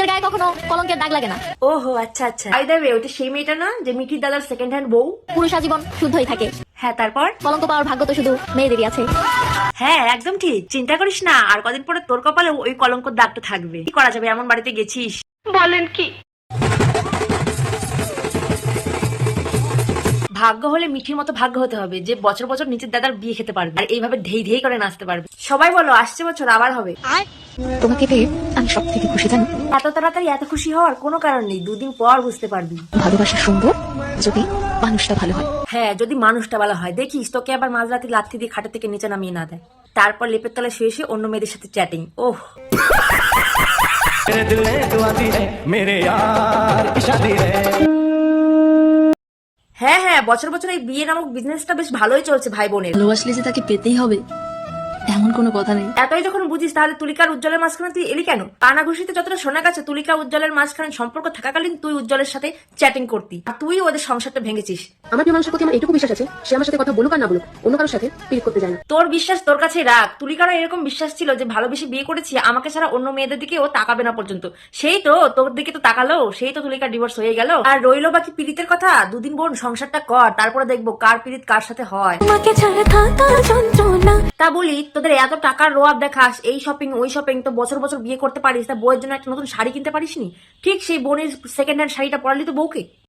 ওদের গায়ে কখনো কলঙ্কের দাগ লাগে না। ওহো আচ্ছা আচ্ছা, বাই দ্য ওয়ে ওটা সেই মেয়েটা না যে মিঠির দাদার সেকেন্ড হ্যান্ড বউ? পুরুষ আজীবন শুদ্ধই থাকে। হ্যাঁ তারপর? কলঙ্ক পাওয়ার ভাগ্য তো শুধু মেয়েদেরই আছে। হ্যাঁ একদম ঠিক, চিন্তা করিস না, আর কদিন পরে তোর কপালে ওই কলঙ্কর দাগটা থাকবে। কি করা যাবে, এমন বাড়িতে গেছিস। বলেন কি? ভাগ্য হলে মিঠির মতো ভাগ্য হতে হবে যে বছর বছর নিচের দাদার বিয়ে খেতে পারবে আর এইভাবে ধেই ধেই করে নাচতে পারবে। সবাই বলো আসছে বছর আবার হবে। তোমাকে পেয়ে আমি সব থেকে খুশি, জানো? এত তাড়াতাড়ি এত খুশি হওয়ার কোনো কারণ নেই, দুদিন পর বুঝতে পারবি। ভালোবাসা সুন্দর যদি মানুষটা ভালো হয়। হ্যাঁ যদি মানুষটা ভালো হয়, দেখিস তোকে আবার মাঝরাতে লাথি দিয়ে খাটের থেকে নিচে নামিয়ে না দেয়, তারপর লেপের তলায় শুয়ে শুয়ে অন্য মেয়েদের সাথে চ্যাটিং। ওহ হ্যাঁ হ্যাঁ, বছর বছর এই বিয়ে নামক বিজনেসটা বেশ ভালোই চলছে ভাই বোনের। ভালোবাসলে যে তাকে পেতেই হবে এমন কোনো কথা নেই। এতই যখন বুঝিস তাহলে তুলিকার উজ্জ্বলের মাঝখানে তুই এলি কেন? কানাঘুষিতে যতটা শোনা গেছে তুলিকা উজ্জ্বলের মাঝখানে সম্পর্ক থাকাকালীন তুই উজ্জ্বলের সাথে চ্যাটিং করতি আর তুই ওদের সংসারটা ভেঙেছিস। আমার প্রিয় মানুষের প্রতি আমার এটুকু বিশ্বাস আছে, সে আমার সাথে কথা বলুক আর না বলুক, অন্য কারোর সাথে পিরিত করতে যায় না। তোর বিশ্বাস তোর কাছে রাখ, তুলিকারও এরকম বিশ্বাস ছিল যে ভালোবেসে বিয়ে করেছি, আমাকে ছাড়া অন্য মেয়েদের দিকে ও তাকাবে না পর্যন্ত। সেই তো তোর দিকে তো তাকালো, সেই তো তুলিকার ডিভোর্স হয়ে গেল। আর রইলো বাকি পীড়িতের কথা, দুদিন বোন সংসারটা কর, তারপরে দেখবো কার পীড়িত কার সাথে হয়। তা বলি তোদের এত টাকার রোয়াব দেখাস, এই শপিং ওই শপিং, তো বছর বছর বিয়ে করতে পারিস, তা বউয়ের জন্য একটা নতুন শাড়ি কিনতে পারিসনি? ঠিক সেই বোনের সেকেন্ড হ্যান্ড শাড়িটা পরালি তো বউকে।